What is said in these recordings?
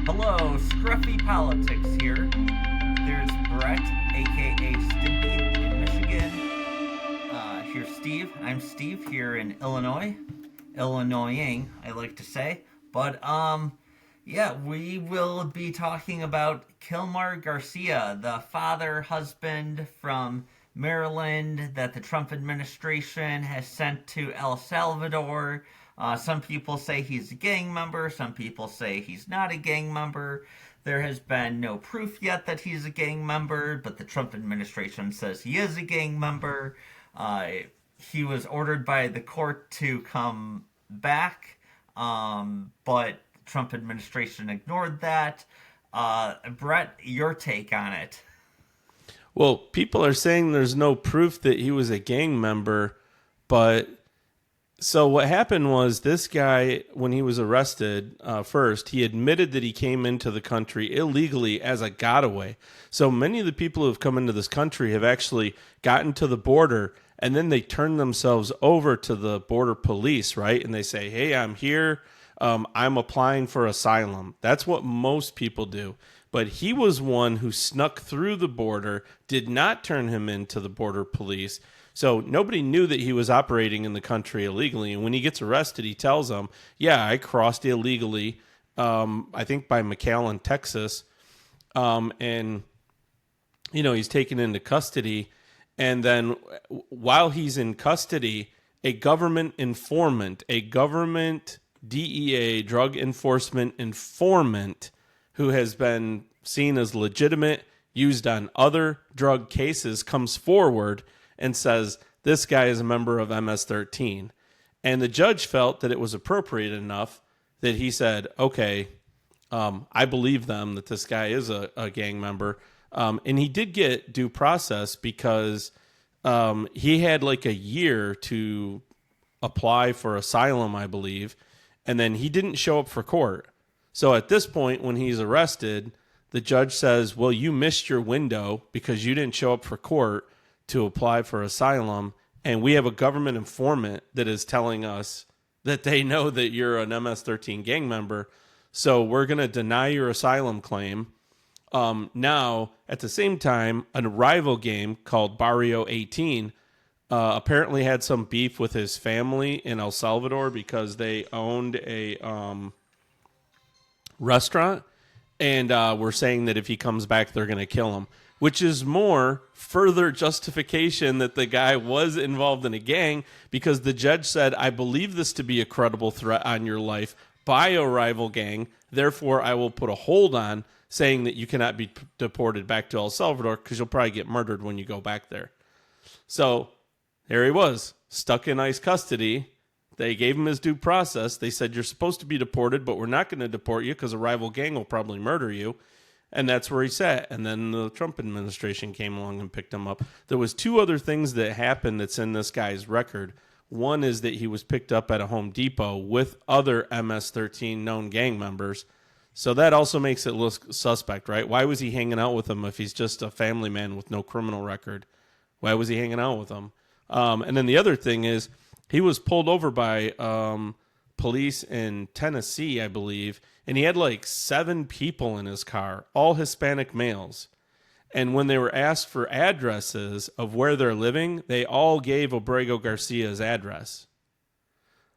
Hello, Scruffy Politics here. There's Brett, aka Stimpy, in Michigan. Here's Steve. I'm Steve here in Illinois. Illinoising, I like to say. Yeah, we will be talking about Kilmar Garcia, the father husband from Maryland that the Trump administration has sent to El Salvador. Some people say he's a gang member, some people say he's not a gang member. There has been no proof yet that he's a gang member, but the Trump administration says he is a gang member. Uh, he was ordered by the court to come back, but Trump administration ignored that. Brett, your take on it? Well, people are saying there's no proof that he was a gang member, but so what happened was this guy, when he was arrested first, he admitted that he came into the country illegally as a getaway. So many of the people who have come into this country have actually gotten to the border and then they turn themselves over to the border police, right? And they say, hey, I'm here. I'm applying for asylum. That's what most people do. But he was one who snuck through the border, did not turn him into the border police. So nobody knew that he was operating in the country illegally. And when he gets arrested, he tells them, yeah, I crossed illegally, I think by McAllen, Texas. And, he's taken into custody. And then while he's in custody, a government informant, a government DEA, drug enforcement informant, who has been seen as legitimate, used on other drug cases, comes forward and says, this guy is a member of MS-13. And the judge felt that it was appropriate enough that he said, okay, I believe them that this guy is a gang member. And he did get due process because he had like a year to apply for asylum, I believe. And then he didn't show up for court. So at this point, when he's arrested, the judge says, well, you missed your window because you didn't show up for court to apply for asylum. And we have a government informant that is telling us that they know that you're an MS-13 gang member. So we're going to deny your asylum claim. Now, at the same time, a rival game called Barrio 18 apparently had some beef with his family in El Salvador because they owned a restaurant, and we're saying that if he comes back, they're going to kill him, which is more further justification that the guy was involved in a gang, because the judge said, I believe this to be a credible threat on your life by a rival gang. Therefore, I will put a hold on saying that you cannot be deported back to El Salvador because you'll probably get murdered when you go back there. So there he was, stuck in ICE custody. They gave him his due process. They said, you're supposed to be deported, but we're not going to deport you because a rival gang will probably murder you. And that's where he sat. And then the Trump administration came along and picked him up. There was two other things that happened that's in this guy's record. One is that he was picked up at a Home Depot with other MS-13 known gang members. So that also makes it look suspect, right? Why was he hanging out with them if he's just a family man with no criminal record? Why was he hanging out with them? And then the other thing is, he was pulled over by police in Tennessee, I believe, and he had like 7 people in his car, all Hispanic males. And when they were asked for addresses of where they're living, they all gave Abrego Garcia's address.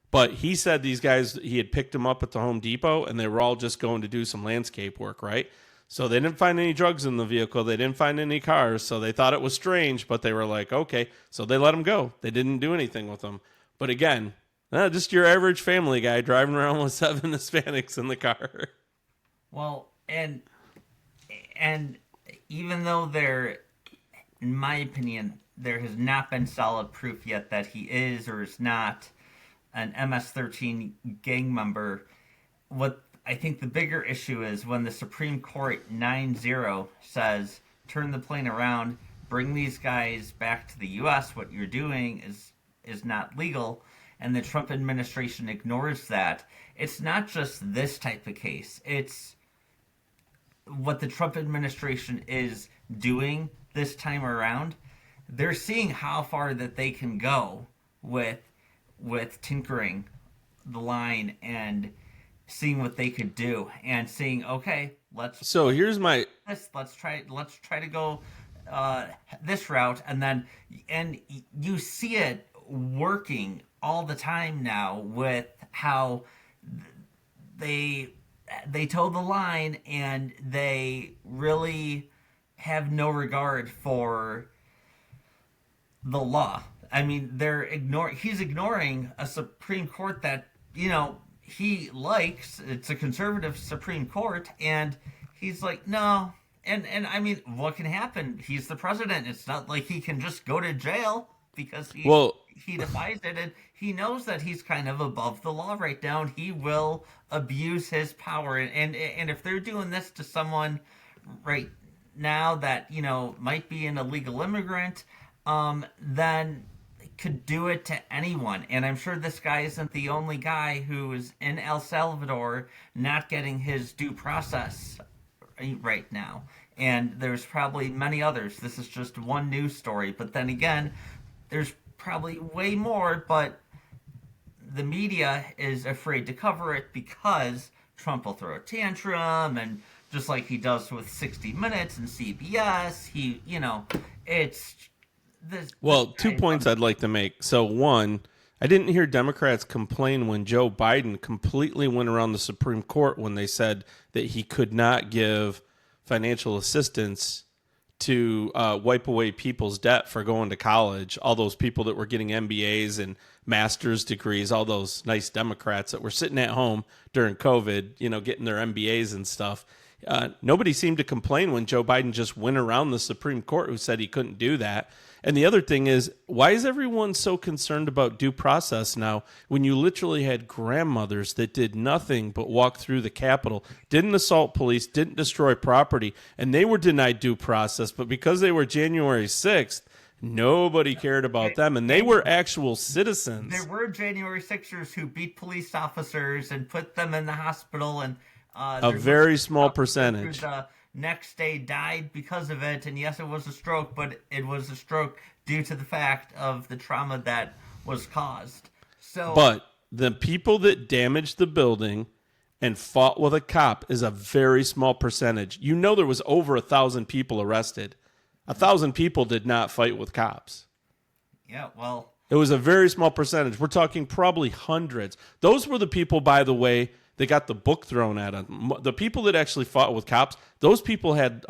But he said these guys, he had picked them up at the Home Depot, and they were all just going to do some landscape work, right? So they didn't find any drugs in the vehicle. They didn't find any cars, so they thought it was strange, but they were like, okay. So they let him go. They didn't do anything with him. But again, just your average family guy driving around with 7 Hispanics in the car. Well, and even though there, in my opinion, there has not been solid proof yet that he is or is not an MS-13 gang member, what I think the bigger issue is when the Supreme Court 9-0 says, turn the plane around, bring these guys back to the U.S., what you're doing is not legal, and the Trump administration ignores that. It's not just this type of case. It's what the Trump administration is doing this time around. They're seeing how far that they can go with tinkering the line and seeing what they could do and seeing, okay, So here's my let's try to go uh, this route, and you see it working all the time now with how they they toe the line and they really have no regard for the law. I mean, he's ignoring a Supreme Court that, he likes. It's a conservative Supreme Court, and he's like, no. And I mean, what can happen? He's the president. It's not like he can just go to jail because well, he defies it, and he knows that he's kind of above the law right now, and he will abuse his power. And if they're doing this to someone right now that might be an illegal immigrant, then could do it to anyone. And I'm sure this guy isn't the only guy who is in El Salvador not getting his due process right now. And there's probably many others. This is just one news story. But then again, there's probably way more, but the media is afraid to cover it because Trump will throw a tantrum, and just like he does with 60 Minutes and CBS, it's this. well, 2 points I'd like to make. So one, I didn't hear Democrats complain when Joe Biden completely went around the Supreme Court when they said that he could not give financial assistance to wipe away people's debt for going to college. All those people that were getting MBAs and master's degrees, all those nice Democrats that were sitting at home during COVID, getting their MBAs and stuff. Nobody seemed to complain when Joe Biden just went around the Supreme Court who said he couldn't do that. And the other thing is, why is everyone so concerned about due process now when you literally had grandmothers that did nothing but walk through the Capitol, didn't assault police, didn't destroy property, and they were denied due process, but because they were January 6th, nobody cared about them, and they were actual citizens. There were January 6ers who beat police officers and put them in the hospital, and a very small percentage. The next day died because of it, and yes, it was a stroke, but it was a stroke due to the fact of the trauma that was caused. But the people that damaged the building and fought with a cop is a very small percentage. There was over 1,000 people arrested. 1,000 people did not fight with cops. Yeah, well, it was a very small percentage. We're talking probably hundreds. Those were the people, by the way, they got the book thrown at them. The people that actually fought with cops, those people had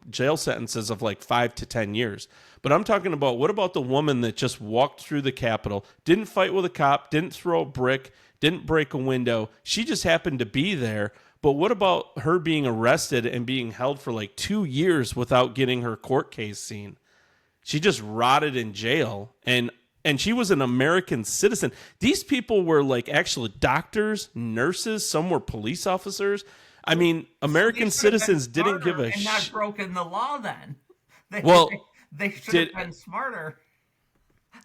jail sentences of like 5 to 10 years. But I'm talking about, what about the woman that just walked through the Capitol, didn't fight with a cop, didn't throw a brick, didn't break a window. She just happened to be there. But what about her being arrested and being held for like 2 years without getting her court case seen? She just rotted in jail, and she was an American citizen. These people were like actually doctors, nurses, some were police officers. I mean, American citizens didn't give a shit. And not broken the law then. They should have been smarter.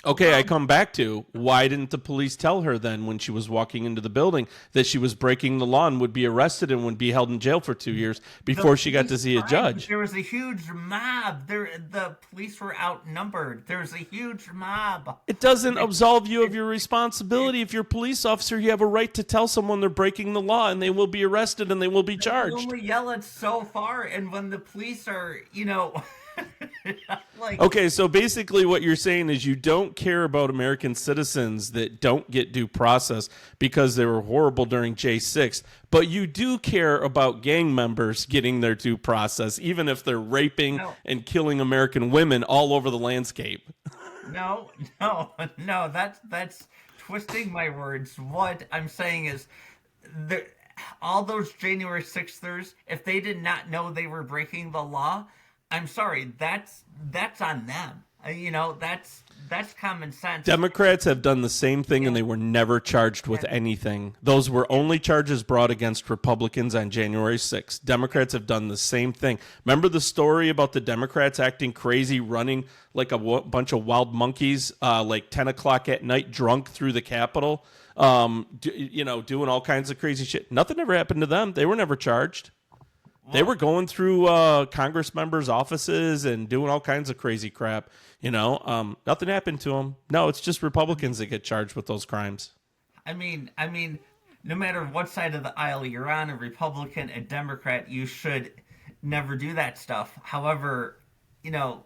Okay, I come back to, why didn't the police tell her then when she was walking into the building that she was breaking the law and would be arrested and would be held in jail for 2 years before she got to see a judge? There was a huge mob. The police were outnumbered. There was a huge mob. It doesn't absolve you of your responsibility. If you're a police officer, you have a right to tell someone they're breaking the law, and they will be arrested and they will be charged. You only yell it so far, and when the police are, Okay, so basically what you're saying is you don't care about American citizens that don't get due process because they were horrible during J6, but you do care about gang members getting their due process, even if they're raping and killing American women all over the landscape. No, that's twisting my words. What I'm saying is, all those January 6thers, if they did not know they were breaking the law, I'm sorry, that's on them. That's common sense. Democrats have done the same thing, and they were never charged with anything. Those were only charges brought against Republicans on January 6th. Democrats have done the same thing. Remember the story about the Democrats acting crazy, running like a bunch of wild monkeys, like 10 o'clock at night, drunk through the Capitol, doing all kinds of crazy shit. Nothing ever happened to them. They were never charged. They were going through Congress members' offices and doing all kinds of crazy crap. Nothing happened to them. No, it's just Republicans that get charged with those crimes. I mean, no matter what side of the aisle you're on, a Republican, a Democrat, you should never do that stuff. However, you know,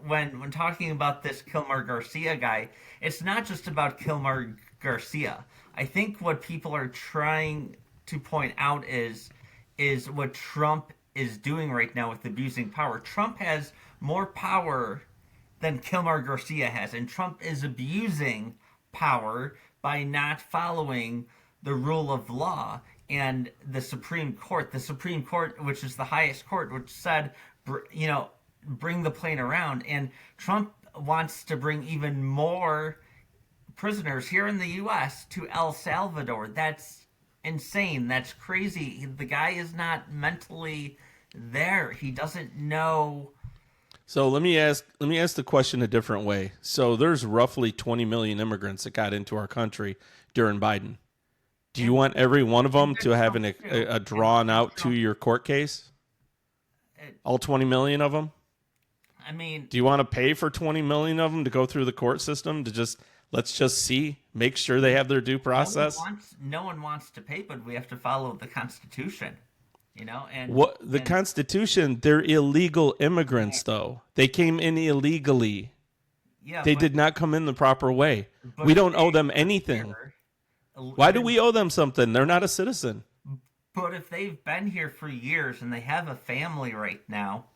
when talking about this Kilmar Garcia guy, it's not just about Kilmar Garcia. I think what people are trying to point out is what Trump is doing right now with abusing power. Trump has more power than Kilmar Garcia has, and Trump is abusing power by not following the rule of law and the Supreme Court. The Supreme Court, which is the highest court, which said, bring the plane around. And Trump wants to bring even more prisoners here in the U.S. to El Salvador. That's insane. That's crazy. The guy is not mentally there. He doesn't know. So let me ask the question a different way. So there's roughly 20 million immigrants that got into our country during Biden. Do you want every one of them to have a drawn out 2-year court case? All 20 million of them? I mean, do you want to pay for 20 million of them to go through the court system to let's just see, make sure they have their due process? No one wants to pay, but we have to follow the Constitution. And what the Constitution, they're illegal immigrants, though. They came in illegally. Yeah, they did not come in the proper way. We don't owe them anything. Why do we owe them something? They're not a citizen. But if they've been here for years and they have a family right now,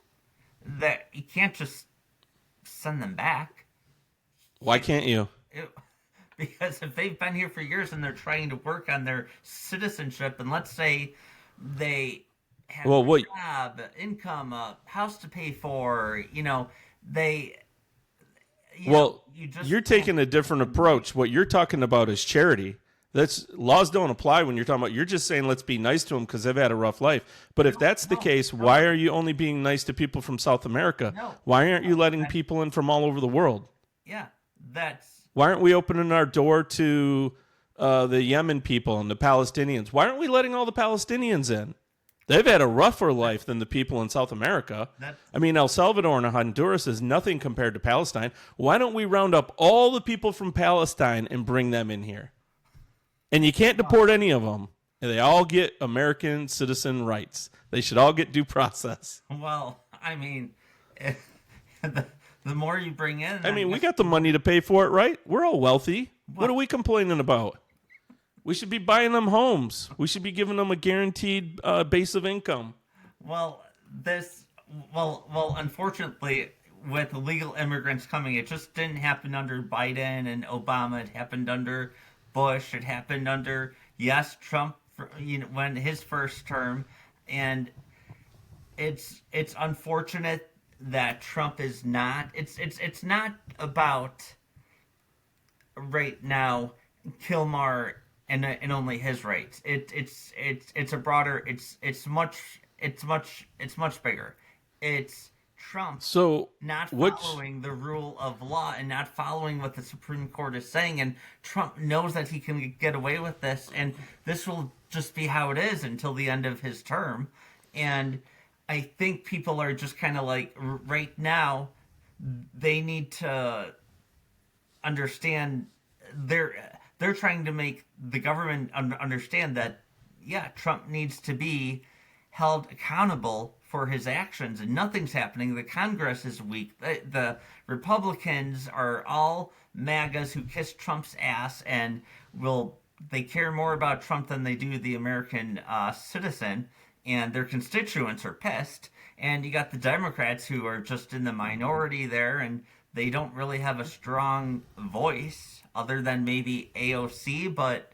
that you can't just send them back. Why can't you? Because if they've been here for years and they're trying to work on their citizenship, and let's say they have a job, income, a house to pay for, you're taking a different approach. What you're talking about is charity. Laws don't apply when you're talking about. You're just saying let's be nice to them because they've had a rough life. But if that's the case, why are you only being nice to people from South America? Why aren't you letting people in from all over the world? Yeah, why aren't we opening our door to the Yemen people and the Palestinians? Why aren't we letting all the Palestinians in? They've had a rougher life than the people in South America. El Salvador and Honduras is nothing compared to Palestine. Why don't we round up all the people from Palestine and bring them in here? And you can't deport any of them. They all get American citizen rights. They should all get due process. Well, the more you bring in... we got the money to pay for it, right? We're all wealthy. What are we complaining about? We should be buying them homes. We should be giving them a guaranteed base of income. Well, unfortunately, with illegal immigrants coming, it just didn't happen under Biden and Obama. It happened under Bush. It happened under, Trump, when his first term. And it's unfortunate that Trump is not. It's not about right now Kilmar and only his rights. It's a broader. It's much bigger. It's Trump not following the rule of law and not following what the Supreme Court is saying, and Trump knows that he can get away with this, and this will just be how it is until the end of his term. And I think people are just kind of like, right now, they need to understand they're trying to make the government understand that, Trump needs to be held accountable for his actions, and nothing's happening. The Congress is weak. The Republicans are all MAGAs who kiss Trump's ass, and they care more about Trump than they do the American citizen, and their constituents are pissed. And you got the Democrats who are just in the minority there, and they don't really have a strong voice other than maybe AOC, but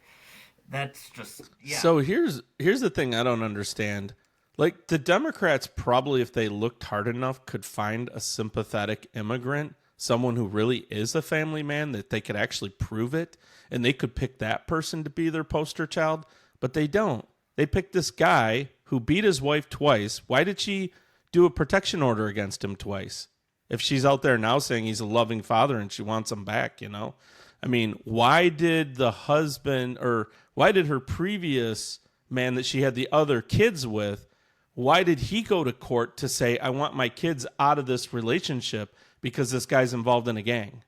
that's just, So here's the thing I don't understand. Like, the Democrats probably, if they looked hard enough, could find a sympathetic immigrant, someone who really is a family man, that they could actually prove it, and they could pick that person to be their poster child, but they don't. They picked this guy who beat his wife twice. Why did she do a protection order against him twice? If she's out there now saying he's a loving father and she wants him back, why did why did her previous man that she had the other kids with, why did he go to court to say, I want my kids out of this relationship because this guy's involved in a gang?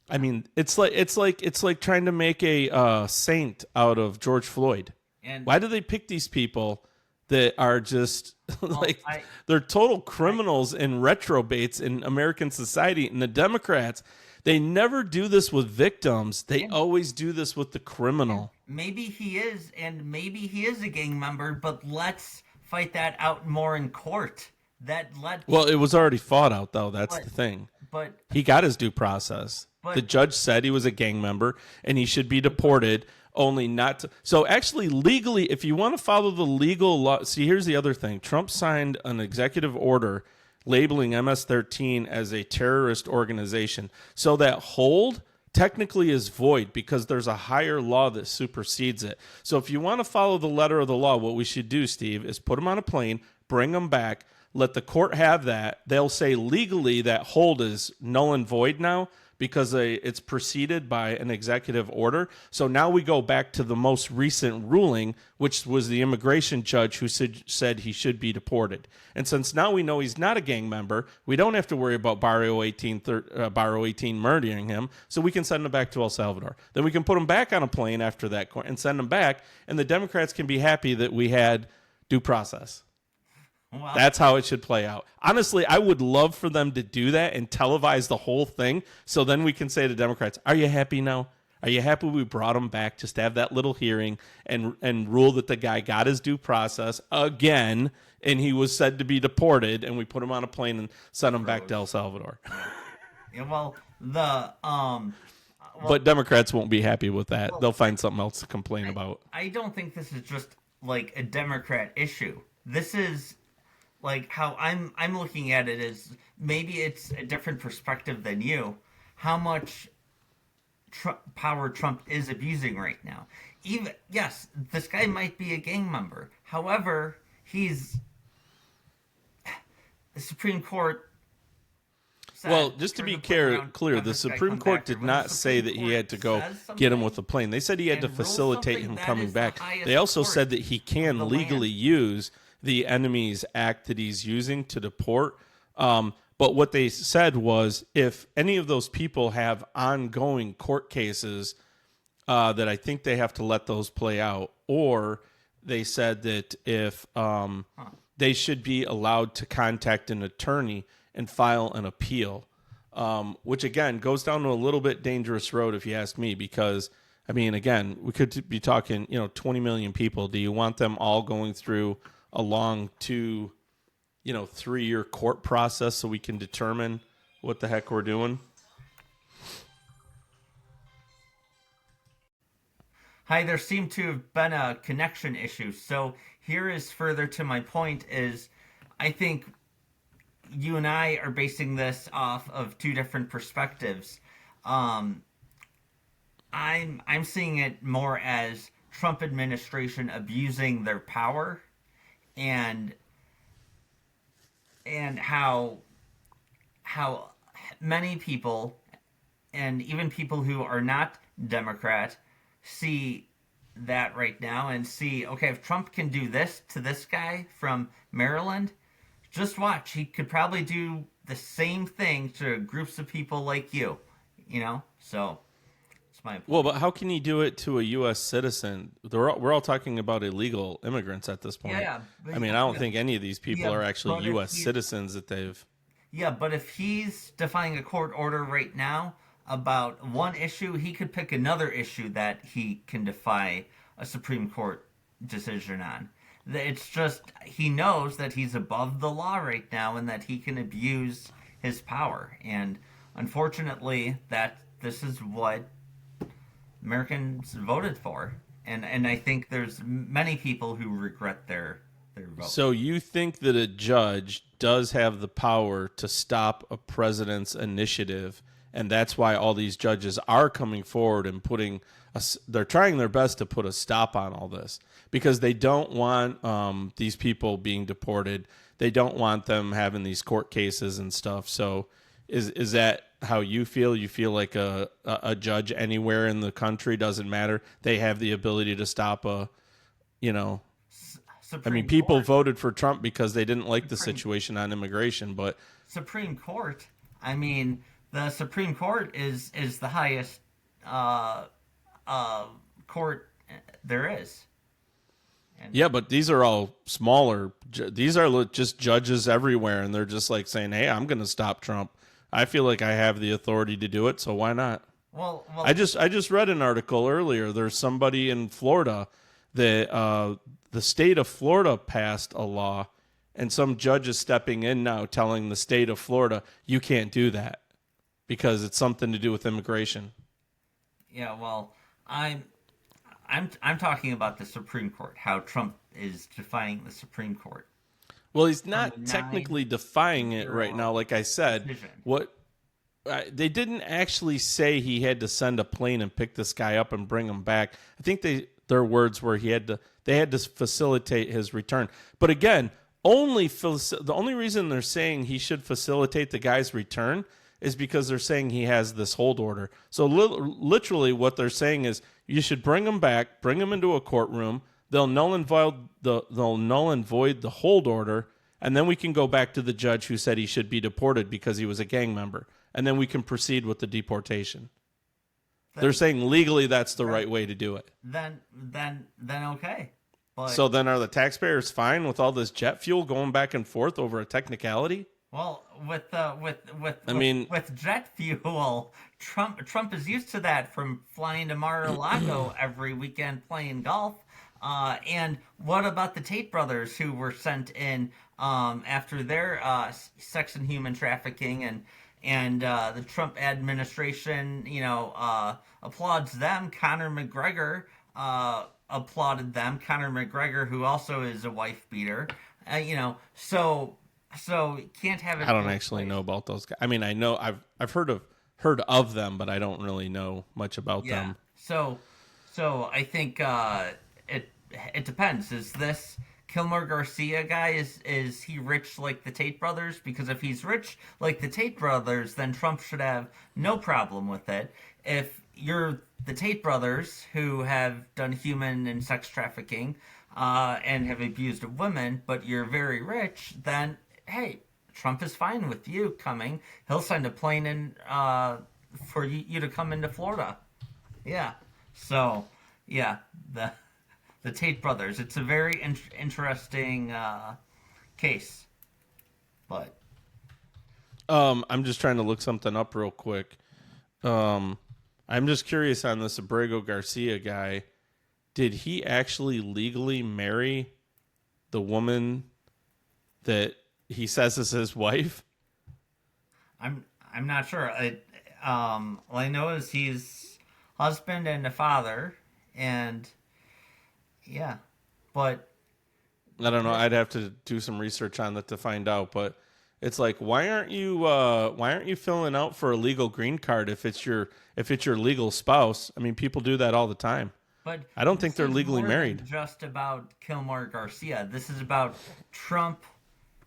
I mean, it's like trying to make a saint out of George Floyd. And Why do they pick these people that are just like I they're total criminals and retrobates in American society? And the Democrats, they never do this with victims. They always do this with the criminal. maybe he is, and maybe he is a gang member, but let's fight that out more in court. Well, it was already fought out, though. That's the thing. But He got his due process. But- The judge said he was a gang member and he should be deported, only not to. So actually, legally, if you want to follow the legal law, see, here's the other thing. Trump signed an executive order labeling MS-13 as a terrorist organization. So that hold technically is void because there's a higher law that supersedes it. So if you want to follow the letter of the law, what we should do, Steve, is put them on a plane, bring them back, let the court have that. They'll say legally that hold is null and void now because it's preceded by an executive order. So now we go back to the most recent ruling, which was the immigration judge who said he should be deported. And since now we know he's not a gang member, we don't have to worry about Barrio 18 murdering him, so we can send him back to El Salvador. Then we can put him back on a plane after that court and send him back, and the Democrats can be happy that we had due process. well, That's how it should play out. Honestly, I would love for them to do that and televise the whole thing. So then we can say to Democrats, are you happy now? Are you happy we brought him back just to have that little hearing and rule that the guy got his due process again and he was said to be deported and we put him on a plane and sent him back to El Salvador? yeah, well, the But Democrats won't be happy with that. They'll find something else to complain about. I don't think this is just like a Democrat issue. This is like how I'm looking at it is maybe it's a different perspective than you. How much power Trump is abusing right now. Even yes, this guy might be a gang member. However, he's the Supreme Court. Well, just to be clear, the Supreme Court did not say that he had to go get him with a plane. They said he had to facilitate him coming back. They also said that he can legally use the Enemies Act that he's using to deport. But what they said was if any of those people have ongoing court cases, that I think they have to let those play out. Or they said that if they should be allowed to contact an attorney and file an appeal, which again goes down to a little bit dangerous road if you ask me, because I mean, again, we could be talking, 20 million people. Do you want them all going through a long 3-year court process so we can determine what the heck we're doing? Hi, there seemed to have been a connection issue. So here is further to my point is I think you and I are basing this off of two different perspectives. I'm seeing it more as Trump administration abusing their power and how many people and even people who are not Democrat see that right now and see, okay, if Trump can do this to this guy from Maryland, just watch. He could probably do the same thing to groups of people like you, So, it's my point. Well, but how can he do it to a U.S. citizen? We're all talking about illegal immigrants at this point. Yeah. I mean, I don't think any of these people are actually but U.S. citizens that they've... Yeah, but if he's defying a court order right now about one issue, he could pick another issue that he can defy a Supreme Court decision on. It's just he knows that he's above the law right now and that he can abuse his power. And unfortunately, this is what Americans voted for. And I think there's many people who regret their vote. So you think that a judge does have the power to stop a president's initiative, and that's why all these judges are coming forward and they're trying their best to put a stop on all this because they don't want these people being deported. They don't want them having these court cases and stuff. So is that how you feel? You feel like a judge anywhere in the country, doesn't matter. They have the ability to stop people voted for Trump because they didn't like the situation on immigration, but Supreme Court, I mean, the Supreme Court is the highest uh, uh, court there is. And Yeah, but these are all smaller. These are just judges everywhere, and they're just like saying, "Hey, I'm going to stop Trump. I feel like I have the authority to do it, so why not?" well, I just read an article earlier. There's somebody in Florida that the state of Florida passed a law, and some judge is stepping in now, telling the state of Florida you can't do that because it's something to do with immigration. yeah, well, I'm talking about the Supreme Court. How Trump is defying the Supreme Court Well, he's on not a technically defying it right now. 9-0 Like I said, decision. what they didn't actually say he had to send a plane and pick this guy up and bring him back. I think their words were they had to facilitate his return. But again, the only reason they're saying he should facilitate the guy's return is because they're saying he has this hold order. So literally, what they're saying is you should bring him back, bring him into a courtroom. They'll null and void the hold order, and then we can go back to the judge who said he should be deported because he was a gang member, and then we can proceed with the deportation. They're saying legally that's the right way to do it. Then okay. But So then are the taxpayers fine with all this jet fuel going back and forth over a technicality? well, mean- with jet fuel, Trump is used to that from flying to Mar-a-Lago every weekend playing golf. And what about the Tate brothers who were sent in after their sex and human trafficking, and the Trump administration, applauds them. Conor McGregor applauded them. Conor McGregor, who also is a wife beater, so you can't have it. I don't both actually ways. know about those guys. I mean, I know I've heard of them, but I don't really know much about Yeah. them. So I think it depends. Is this Kilmer Garcia guy, is he rich like the Tate brothers? Because if he's rich like the Tate brothers, then Trump should have no problem with it. If you're the Tate brothers who have done human and sex trafficking and have abused of women, but you're very rich, then hey, Trump is fine with you coming. He'll send a plane in for you to come into Florida. Yeah. So, yeah, the Tate brothers. It's a very interesting case, but I'm just trying to look something up real quick. I'm just curious on this Abrego Garcia guy. Did he actually legally marry the woman that he says is his wife? I'm not sure. All I know is he's husband and a father, and yeah, but I don't know. I'd have to do some research on that to find out. But it's like, why aren't you filling out for a legal green card if it's your legal spouse? I mean, people do that all the time. But I don't think this they're is legally more than married. just about Kilmer Garcia. This is about Trump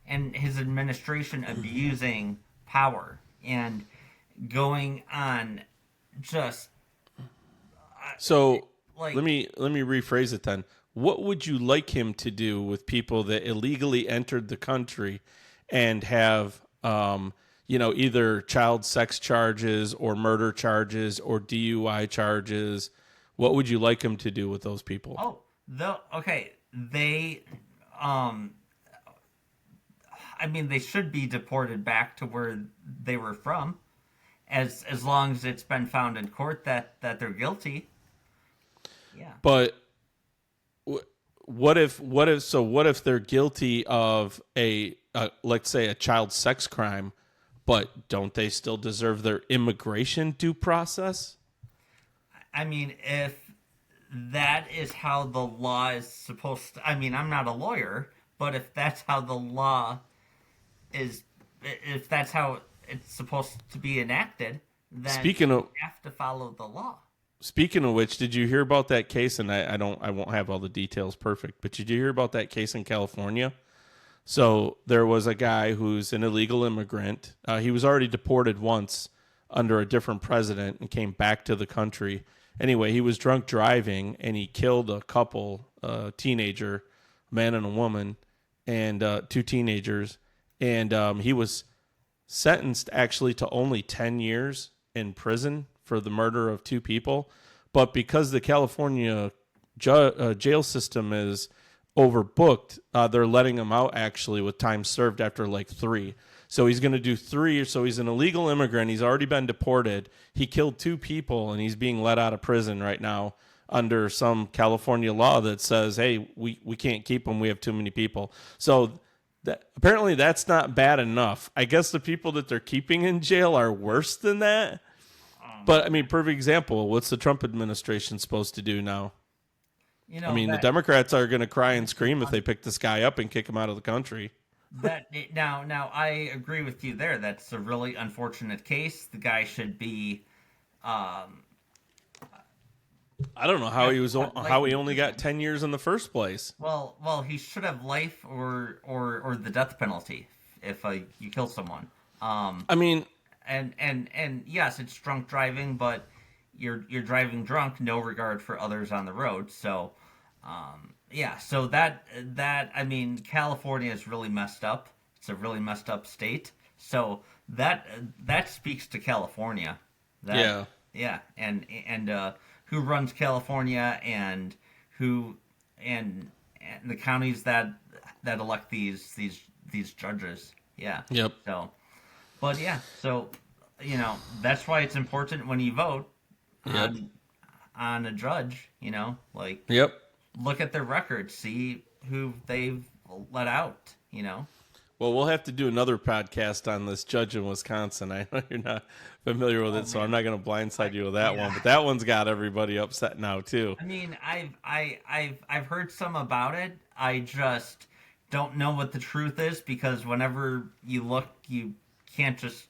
and his administration abusing power and going on just So like let me rephrase it then. What would you like him to do with people that illegally entered the country and have either child sex charges or murder charges or DUI charges? What would you like him to do with those people? they I mean, they should be deported back to where they were from, as long as it's been found in court that they're guilty. Yeah. But what if they're guilty of let's say a child sex crime, but don't they still deserve their immigration due process? I mean, if that is how the law is supposed to, I mean, I'm not a lawyer, but if that's how the law is, if that's how it's supposed to be enacted, then Speaking of- you have to follow the law. Speaking of which, did you hear about that case? And I won't have all the details perfect, but did you hear about that case in California? So there was a guy who's an illegal immigrant. He was already deported once under a different president and came back to the country. Anyway, he was drunk driving and he killed a couple, a teenager, a man and a woman, and two teenagers. And he was sentenced actually to only 10 years in prison for the murder of 2 people. But because the California jail system is overbooked, they're letting him out actually with time served after like 3. So he's going to do 3. So he's an illegal immigrant. He's already been deported. He killed 2 people, and he's being let out of prison right now under some California law that says, hey, we can't keep him. We have too many people. So apparently that's not bad enough. I guess the people that they're keeping in jail are worse than that. But, I mean, perfect example. What's the Trump administration supposed to do now? I mean, the Democrats are going to cry and scream if they pick this guy up and kick him out of the country. Now, I agree with you there. That's a really unfortunate case. The guy should be. I don't know how he only got 10 years in the first place. Well, he should have life or the death penalty if you kill someone. I mean, and yes, it's drunk driving, but you're driving drunk, no regard for others on the road. So, yeah. So that I mean, California is really messed up. It's a really messed up state. So that speaks to California. Yeah. And who runs California and the counties that elect these judges. Yeah. Yep. So, but yeah. So, that's why it's important when you vote on a judge. Like. Yep. Look at their record. See who they've let out. Well, we'll have to do another podcast on this judge in Wisconsin. I know you're not familiar with it, so I'm not going to blindside you with that one. But that one's got everybody upset now too. I mean, I've heard some about it. I just don't know what the truth is because whenever you look, you can't just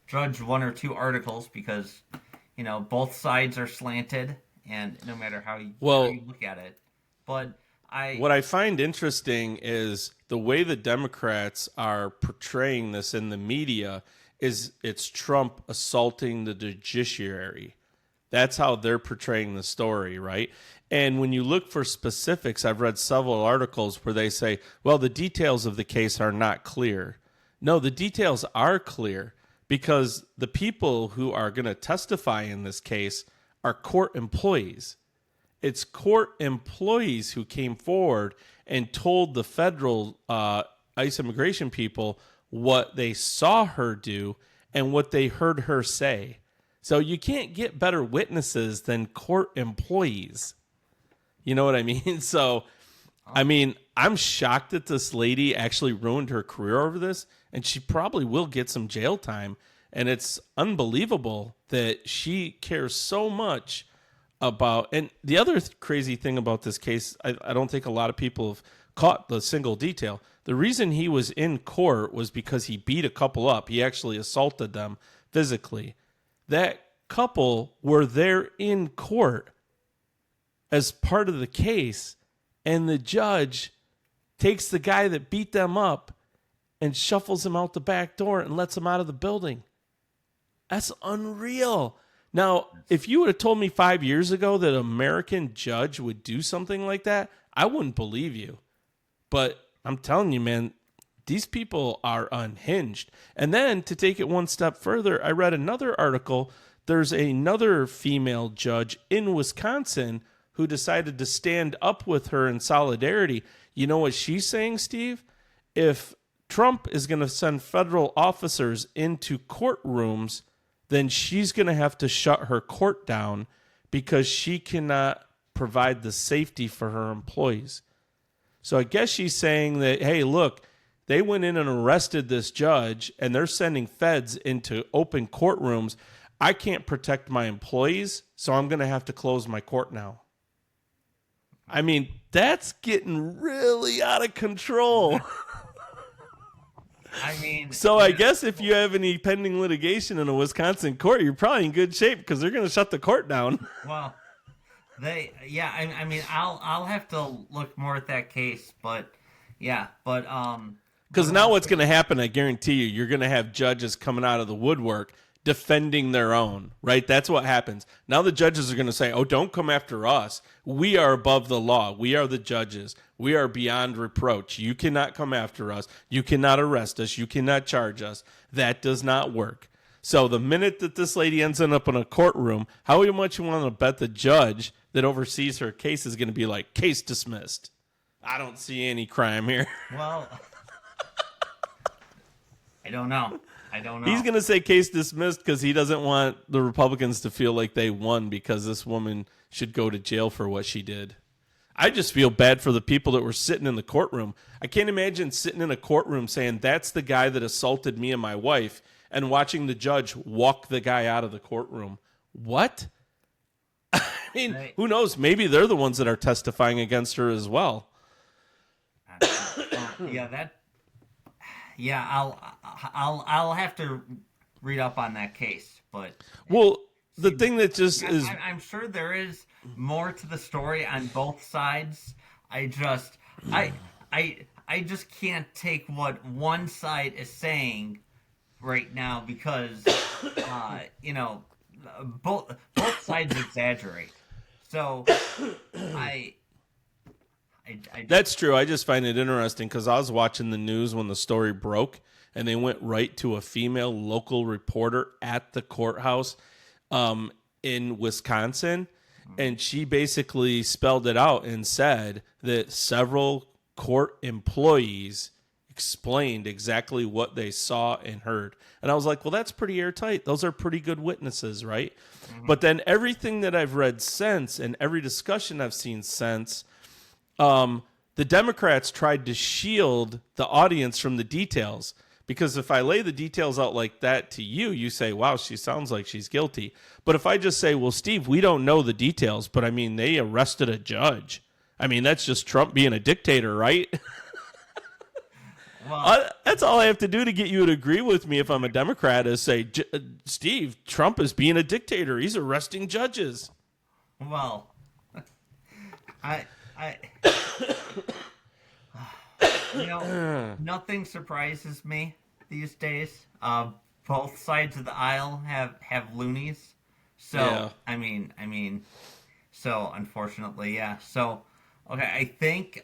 judge 1 or 2 articles because both sides are slanted, and no matter how you look at it. But what I find interesting is the way the Democrats are portraying this in the media is it's Trump assaulting the judiciary. That's how they're portraying the story, right? And when you look for specifics, I've read several articles where they say, well, the details of the case are not clear. No, the details are clear because the people who are going to testify in this case are court employees. It's court employees who came forward and told the federal ICE immigration people what they saw her do and what they heard her say. So you can't get better witnesses than court employees. You know what I mean? So, I mean, I'm shocked that this lady actually ruined her career over this, and she probably will get some jail time. And it's unbelievable that she cares so much about, and the other crazy thing about this case, I don't think a lot of people have caught the single detail. The reason he was in court was because he beat a couple up. He actually assaulted them physically. That couple were there in court as part of the case, and the judge takes the guy that beat them up and shuffles him out the back door and lets him out of the building. That's unreal. Now, if you would have told me 5 years ago that an American judge would do something like that, I wouldn't believe you. But I'm telling you, man, these people are unhinged. And then to take it one step further, I read another article. There's another female judge in Wisconsin who decided to stand up with her in solidarity. You know what she's saying, Steve? If Trump is going to send federal officers into courtrooms, then she's going to have to shut her court down because she cannot provide the safety for her employees. So I guess she's saying that, hey, look, they went in and arrested this judge and they're sending feds into open courtrooms. I can't protect my employees, so I'm going to have to close my court now. I mean, that's getting really out of control. I mean, so I guess if you have any pending litigation in a Wisconsin court, you're probably in good shape because they're going to shut the court down. Well, I mean, I'll have to look more at that case, but because now what's going to happen? I guarantee you're going to have judges coming out of the woodwork defending their own, right? That's what happens. Now the judges are going to say, oh, don't come after us. We are above the law. We are the judges. We are beyond reproach. You cannot come after us. You cannot arrest us. You cannot charge us. That does not work. So the minute that this lady ends up in a courtroom, how much you want to bet the judge that oversees her case is going to be like, case dismissed? I don't see any crime here. Well, I don't know. He's going to say case dismissed because he doesn't want the Republicans to feel like they won because this woman should go to jail for what she did. I just feel bad for the people that were sitting in the courtroom. I can't imagine sitting in a courtroom saying, that's the guy that assaulted me and my wife, and watching the judge walk the guy out of the courtroom. What? I mean, who knows? Maybe they're the ones that are testifying against her as well. I'll have to read up on that case, but the thing that just is, I'm sure there is more to the story on both sides. I just can't take what one side is saying right now because both sides exaggerate. So that's true. I just find it interesting because I was watching the news when the story broke, and they went right to a female local reporter at the courthouse in Wisconsin, and she basically spelled it out and said that several court employees explained exactly what they saw and heard. And I was like, well, that's pretty airtight. Those are pretty good witnesses, right? Mm-hmm. But then everything that I've read since and every discussion I've seen since, the Democrats tried to shield the audience from the details, because if I lay the details out like that to you, you say, wow, she sounds like she's guilty. But if I just say, well, Steve, we don't know the details, but I mean, they arrested a judge. I mean, that's just Trump being a dictator, right? Well, that's all I have to do to get you to agree with me if I'm a Democrat is say, Steve, Trump is being a dictator. He's arresting judges. Well, nothing surprises me these days. Both sides of the aisle have loonies. So, yeah. I mean, so unfortunately, yeah. So, okay, I think,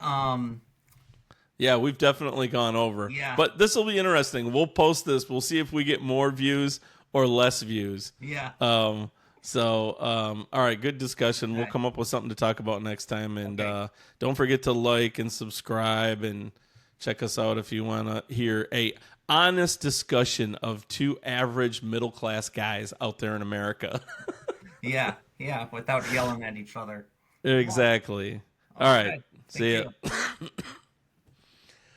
yeah, we've definitely gone over. Yeah. But this will be interesting. We'll post this. We'll see if we get more views or less views. Yeah. All right, good discussion. We'll come up with something to talk about next time. And don't forget to like and subscribe and check us out if you want to hear a honest discussion of two average middle-class guys out there in America. Yeah, without yelling at each other. Exactly. All right. See ya.